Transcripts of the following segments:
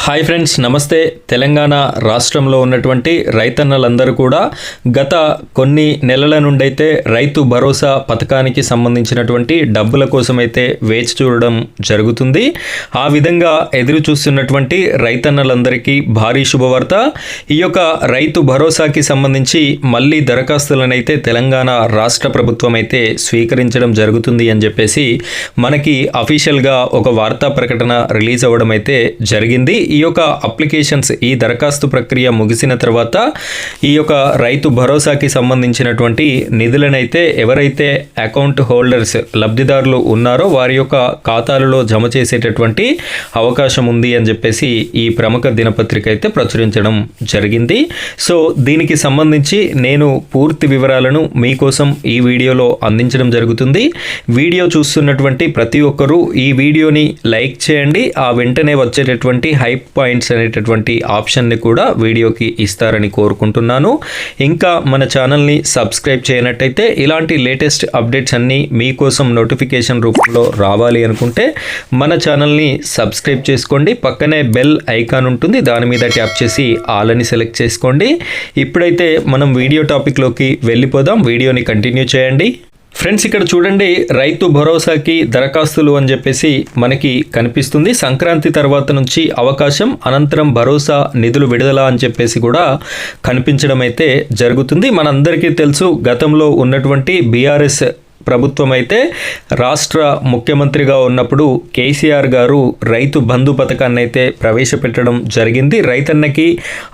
Hi friends, నమస్తే. తెలంగాణ రాష్ట్రంలో ఉన్నటువంటి రైతన్నలందరూ కూడా గత కొన్ని నెలల నుండైతే రైతు భరోసా పథకానికి సంబంధించినటువంటి డబ్బుల కోసమైతే వేచి చూడడం జరుగుతుంది. ఆ విధంగా ఎదురు చూస్తున్నటువంటి రైతన్నలందరికీ భారీ శుభవార్త. ఈ యొక్క రైతు భరోసాకి సంబంధించి మళ్ళీ దరఖాస్తులనైతే తెలంగాణ రాష్ట్ర ప్రభుత్వం అయితే స్వీకరించడం జరుగుతుంది అని చెప్పేసి మనకి అఫీషియల్గా ఒక వార్తా ప్రకటన రిలీజ్ అవ్వడం అయితే జరిగింది. ఈ యొక్క అప్లికేషన్స్, ఈ దరఖాస్తు ప్రక్రియ ముగిసిన తర్వాత ఈ యొక్క రైతు భరోసాకి సంబంధించినటువంటి నిధులనైతే ఎవరైతే అకౌంట్ హోల్డర్స్, లబ్ధిదారులు ఉన్నారో వారి యొక్క ఖాతాలలో జమ చేసేటటువంటి అవకాశం ఉంది అని చెప్పేసి ఈ ప్రముఖ దినపత్రిక అయితే ప్రచురించడం జరిగింది. సో దీనికి సంబంధించి నేను పూర్తి వివరాలను మీకోసం ఈ వీడియోలో అందించడం జరుగుతుంది. వీడియో చూస్తున్నటువంటి ప్రతి ఒక్కరూ ఈ వీడియోని లైక్ చేయండి. ఆ వెంటనే వచ్చేటటువంటి హైప్ పాయింట్స్ అనేటటువంటి ఆప్షన్ని కూడా వీడియోకి ఇస్తారని కోరుకుంటున్నాను. ఇంకా మన ఛానల్ని సబ్స్క్రైబ్ చేయనట్టయితే ఇలాంటి లేటెస్ట్ అప్డేట్స్ అన్నీ మీకోసం నోటిఫికేషన్ రూపంలో రావాలి అనుకుంటే మన ఛానల్ని సబ్స్క్రైబ్ చేసుకోండి. పక్కనే బెల్ ఐకాన్ ఉంటుంది, దాని మీద ట్యాప్ చేసి ఆల్ అని సెలెక్ట్ చేసుకోండి. ఇప్పుడైతే మనం వీడియో టాపిక్లోకి వెళ్ళిపోదాం. వీడియోని కంటిన్యూ చేయండి. ఫ్రెండ్స్, ఇక్కడ చూడండి, రైతు భరోసాకి దరఖాస్తులు అని చెప్పేసి మనకి కనిపిస్తుంది. సంక్రాంతి తర్వాత నుంచి అవకాశం, అనంతరం భరోసా నిధులు విడుదల అని చెప్పేసి కూడా కనిపించడం అయితే జరుగుతుంది. మనందరికీ తెలుసు, గతంలో ఉన్నటువంటి బీఆర్ఎస్ ప్రభుత్వం అయితే రాష్ట్ర ముఖ్యమంత్రిగా ఉన్నప్పుడు కేసీఆర్ గారు రైతు బంధు పథకాన్ని అయితే ప్రవేశపెట్టడం జరిగింది. రైతన్నకి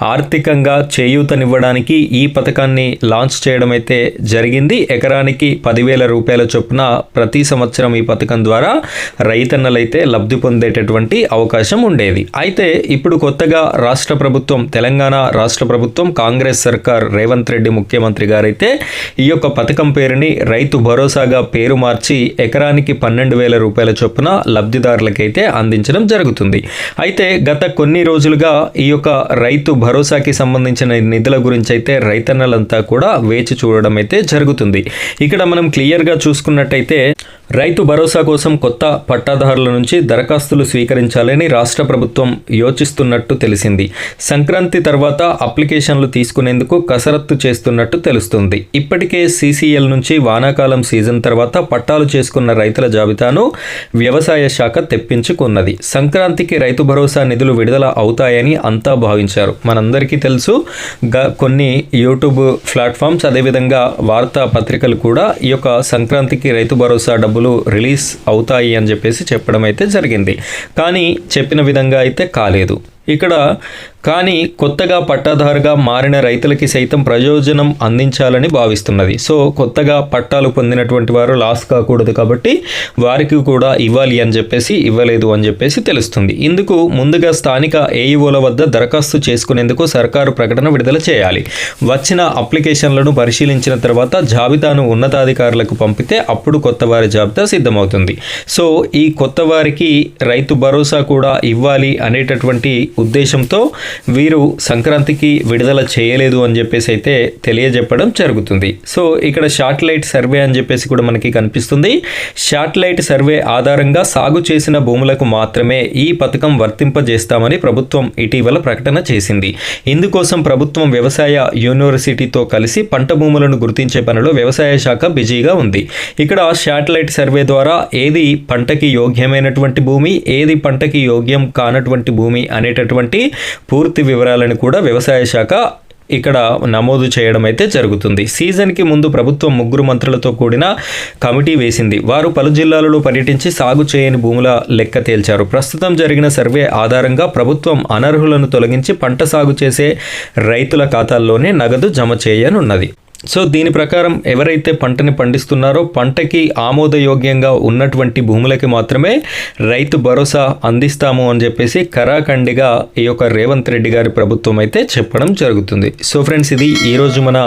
ఆర్థికంగా చేయూతనివ్వడానికి ఈ పథకాన్ని లాంచ్ చేయడం అయితే జరిగింది. ఎకరానికి 10,000 రూపాయల చొప్పున ప్రతి సంవత్సరం ఈ పథకం ద్వారా రైతన్నలైతే లబ్ధి పొందేటటువంటి అవకాశం ఉండేది. అయితే ఇప్పుడు కొత్తగా రాష్ట్ర ప్రభుత్వం, తెలంగాణ రాష్ట్ర ప్రభుత్వం, కాంగ్రెస్ సర్కార్, రేవంత్ రెడ్డి ముఖ్యమంత్రి గారైతే ఈ యొక్క పథకం పేరుని రైతు భరోసా పేరు మార్చి ఎకరానికి 12,000 రూపాయల చొప్పున లబ్ధిదారులకైతే అందించడం జరుగుతుంది. అయితే గత కొన్ని రోజులుగా ఈ యొక్క రైతు భరోసాకి సంబంధించిన నిధుల గురించి అయితే రైతన్నలంతా కూడా వేచి చూడడం అయితే జరుగుతుంది. ఇక్కడ మనం క్లియర్గా చూసుకున్నట్టయితే రైతు భరోసా కోసం కొత్త పట్టాదారుల నుంచి దరఖాస్తులు స్వీకరించాలని రాష్ట్ర ప్రభుత్వం యోచిస్తున్నట్టు తెలిసింది. సంక్రాంతి తర్వాత అప్లికేషన్లు తీసుకునేందుకు కసరత్తు చేస్తున్నట్టు తెలుస్తుంది. ఇప్పటికే సీసీఎల్ నుంచి వానాకాలం సీజన్ తర్వాత పట్టాలు చేసుకున్న రైతుల జాబితాను వ్యవసాయ శాఖ తెప్పించుకున్నది. సంక్రాంతికి రైతు భరోసా నిధులు విడుదల అవుతాయని అంతా భావించారు. మనందరికీ తెలుసు, కొన్ని యూట్యూబ్ ప్లాట్ఫామ్స్, అదేవిధంగా వార్తా పత్రికలు కూడా ఈ యొక్క సంక్రాంతికి రైతు భరోసా డబ్బులు రిలీజ్ అవుతాయి అని చెప్పేసి చెప్పడం అయితే జరిగింది. కానీ చెప్పిన విధంగా అయితే కాలేదు. ఇక్కడ కానీ కొత్తగా పట్టాదారుగా మారిన రైతులకి సైతం ప్రయోజనం అందించాలని భావిస్తున్నది. సో కొత్తగా పట్టాలు పొందినటువంటి వారు లాస్ కాకూడదు కాబట్టి వారికి కూడా ఇవ్వాలి అని చెప్పేసి, ఇవ్వలేదు అని చెప్పేసి తెలుస్తుంది. ఇందుకు ముందుగా స్థానిక ఏఈఓల వద్ద దరఖాస్తు చేసుకునేందుకు సర్కారు ప్రకటన విడుదల చేయాలి. వచ్చిన అప్లికేషన్లను పరిశీలించిన తర్వాత జాబితాను ఉన్నతాధికారులకు పంపితే అప్పుడు కొత్త వారి జాబితా సిద్ధమవుతుంది. సో ఈ కొత్త వారికి రైతు భరోసా కూడా ఇవ్వాలి అనేటటువంటి ఉద్దేశంతో వీరు సంక్రాంతికి విడుదల చేయలేదు అని చెప్పేసి అయితే తెలియజెప్పడం జరుగుతుంది. సో ఇక్కడ శాటిలైట్ సర్వే అని చెప్పేసి కూడా మనకి కనిపిస్తుంది. శాటిలైట్ సర్వే ఆధారంగా సాగు చేసిన భూములకు మాత్రమే ఈ పథకం వర్తింపజేస్తామని ప్రభుత్వం ఇటీవల ప్రకటన చేసింది. ఇందుకోసం ప్రభుత్వం వ్యవసాయ యూనివర్సిటీతో కలిసి పంట భూములను గుర్తించే పనిలో వ్యవసాయ శాఖ బిజీగా ఉంది. ఇక్కడ శాటిలైట్ సర్వే ద్వారా ఏది పంటకి యోగ్యమైనటువంటి భూమి, ఏది పంటకి యోగ్యం కానటువంటి భూమి అనేటటువంటి పూర్తి వివరాలను కూడా వ్యవసాయ శాఖ ఇక్కడ నమోదు చేయడం అయితే జరుగుతుంది. సీజన్కి ముందు ప్రభుత్వం 3 మంత్రులతో కూడిన కమిటీ వేసింది. వారు పలు జిల్లాలలో పర్యటించి సాగు చేయని భూముల లెక్క తేల్చారు. ప్రస్తుతం జరిగిన సర్వే ఆధారంగా ప్రభుత్వం అనర్హులను తొలగించి పంట సాగు చేసే రైతుల ఖాతాల్లోనే నగదు జమ చేయనున్నది. సో దీని ప్రకారం ఎవరైతే పంటని పండిస్తున్నారో పంటకి ఆమోదయోగ్యంగా ఉన్నటువంటి భూములకి మాత్రమే రైతు భరోసా అందిస్తాము అని చెప్పేసి కరాఖండిగా ఈ యొక్క రేవంత్ రెడ్డి గారి ప్రభుత్వం అయితే చెప్పడం జరుగుతుంది. సో ఫ్రెండ్స్, ఇది ఈరోజు మన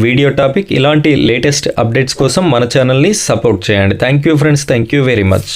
వీడియో టాపిక్. ఇలాంటి లేటెస్ట్ అప్డేట్స్ కోసం మన ఛానల్ని సపోర్ట్ చేయండి. Thank you friends, thank you very much.